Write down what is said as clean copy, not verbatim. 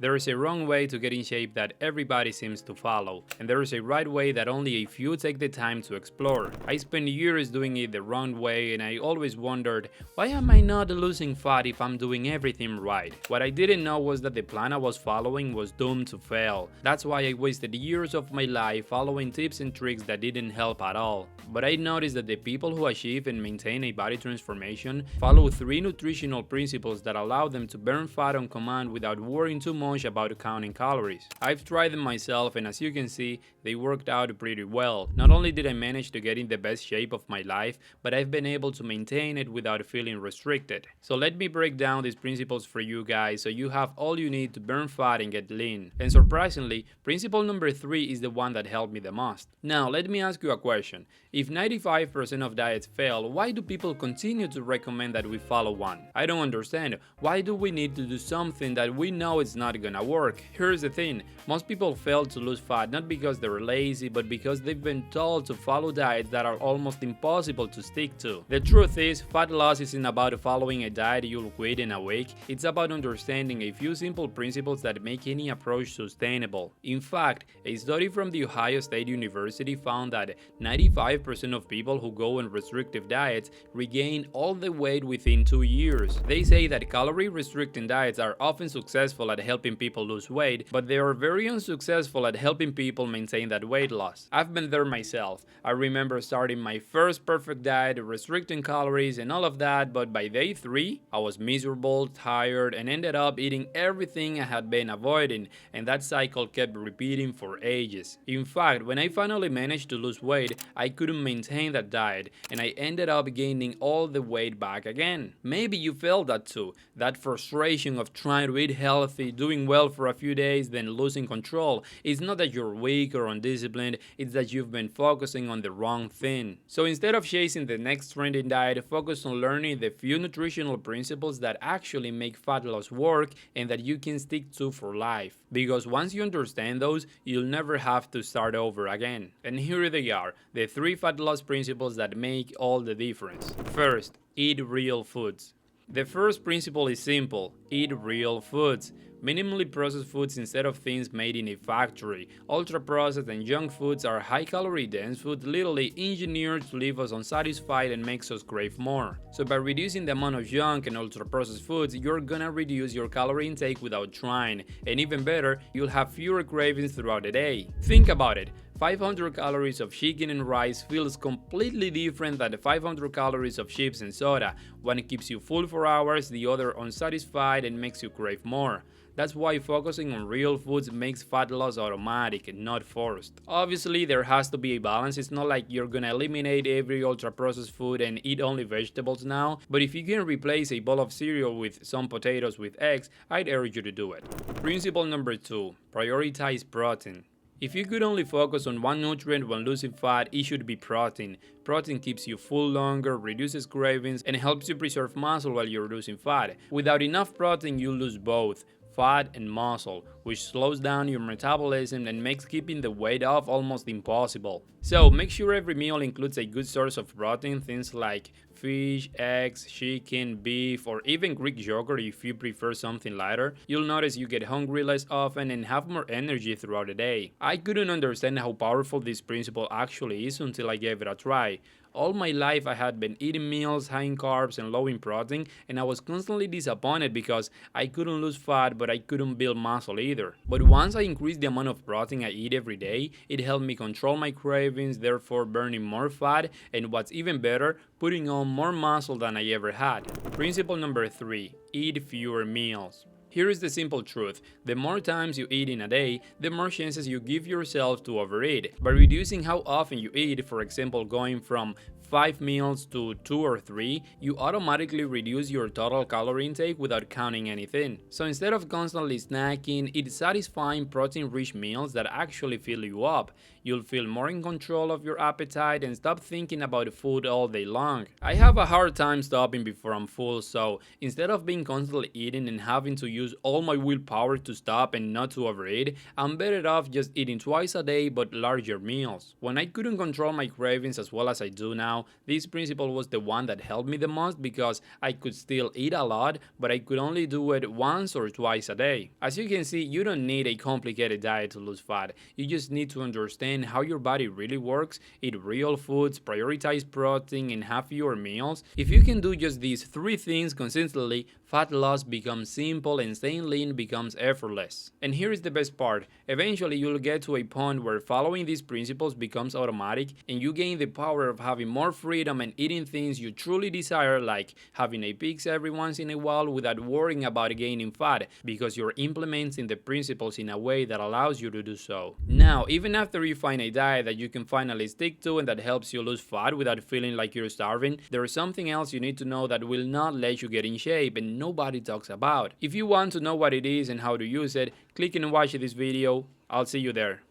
There is a wrong way to get in shape that everybody seems to follow, and there is a right way that only a few take the time to explore. I spent years doing it the wrong way, and I always wondered, why am I not losing fat if I'm doing everything right? What I didn't know was that the plan I was following was doomed to fail. That's why I wasted years of my life following tips and tricks that didn't help at all. But I noticed that the people who achieve and maintain a body transformation follow 3 nutritional principles that allow them to burn fat on command without worrying too much about counting calories. I've tried them myself, and as you can see, they worked out pretty well. Not only did I manage to get in the best shape of my life, but I've been able to maintain it without feeling restricted. So let me break down these principles for you guys so you have all you need to burn fat and get lean. And surprisingly, principle number 3 is the one that helped me the most. Now let me ask you a question. If 95% of diets fail, why do people continue to recommend that we follow one? I don't understand. Why do we need to do something that we know it's not gonna work? Here's the thing, most people fail to lose fat not because they're lazy, but because they've been told to follow diets that are almost impossible to stick to. The truth is, fat loss isn't about following a diet you'll quit in a week, it's about understanding a few simple principles that make any approach sustainable. In fact, a study from the Ohio State University found that 95% of people who go on restrictive diets regain all the weight within 2 years. They say that calorie-restricting diets are often successful at helping people lose weight, but they are very unsuccessful at helping people maintain that weight loss. I've been there myself. I remember starting my first perfect diet, restricting calories and all of that, but by day 3, I was miserable, tired, and ended up eating everything I had been avoiding, and that cycle kept repeating for ages. In fact, when I finally managed to lose weight, I couldn't maintain that diet, and I ended up gaining all the weight back again. Maybe you felt that too, that frustration of trying to eat healthy, doing well for a few days, then losing control. It's not that you're weak or undisciplined, it's that you've been focusing on the wrong thing. So instead of chasing the next trending diet, focus on learning the few nutritional principles that actually make fat loss work and that you can stick to for life. Because once you understand those, you'll never have to start over again. And here they are, the 3 fat loss principles that make all the difference. First, eat real foods. The first principle is simple, eat real foods. Minimally processed foods instead of things made in a factory. Ultra-processed and junk foods are high-calorie dense foods literally engineered to leave us unsatisfied and makes us crave more. So by reducing the amount of junk and ultra-processed foods, you're gonna reduce your calorie intake without trying. And even better, you'll have fewer cravings throughout the day. Think about it. 500 calories of chicken and rice feels completely different than the 500 calories of chips and soda. One keeps you full for hours, the other unsatisfied and makes you crave more. That's why focusing on real foods makes fat loss automatic and not forced. Obviously, there has to be a balance. It's not like you're gonna eliminate every ultra-processed food and eat only vegetables now, but if you can replace a bowl of cereal with some potatoes with eggs, I'd urge you to do it. Principle number 2, prioritize protein. If you could only focus on one nutrient when losing fat, it should be protein. Protein keeps you full longer, reduces cravings, and helps you preserve muscle while you're losing fat. Without enough protein, you lose both fat and muscle, which slows down your metabolism and makes keeping the weight off almost impossible. So make sure every meal includes a good source of protein, things like fish, eggs, chicken, beef, or even Greek yogurt if you prefer something lighter. You'll notice you get hungry less often and have more energy throughout the day. I couldn't understand how powerful this principle actually is until I gave it a try. All my life I had been eating meals high in carbs and low in protein, and I was constantly disappointed because I couldn't lose fat but I couldn't build muscle either. But once I increased the amount of protein I eat every day, it helped me control my cravings, therefore burning more fat, and what's even better, putting on more muscle than I ever had. Principle number 3, eat fewer meals. Here is the simple truth, the more times you eat in a day, the more chances you give yourself to overeat. By reducing how often you eat, for example going from 5 meals to 2 or 3, you automatically reduce your total calorie intake without counting anything. So instead of constantly snacking, eat satisfying protein-rich meals that actually fill you up. You'll feel more in control of your appetite and stop thinking about food all day long. I have a hard time stopping before I'm full, so instead of being constantly eating and having to use all my willpower to stop and not to overeat, I'm better off just eating twice a day but larger meals. When I couldn't control my cravings as well as I do now, now, this principle was the one that helped me the most because I could still eat a lot, but I could only do it once or twice a day. As you can see, you don't need a complicated diet to lose fat. You just need to understand how your body really works, eat real foods, prioritize protein, and have fewer meals. If you can do just these three things consistently, fat loss becomes simple and staying lean becomes effortless. And here is the best part. Eventually, you'll get to a point where following these principles becomes automatic and you gain the power of having more freedom and eating things you truly desire, like having a pizza every once in a while without worrying about gaining fat, because you're implementing the principles in a way that allows you to do so. Now, even after you find a diet that you can finally stick to and that helps you lose fat without feeling like you're starving, there is something else you need to know that will not let you get in shape and nobody talks about. If you want to know what it is and how to use it, click and watch this video. I'll see you there.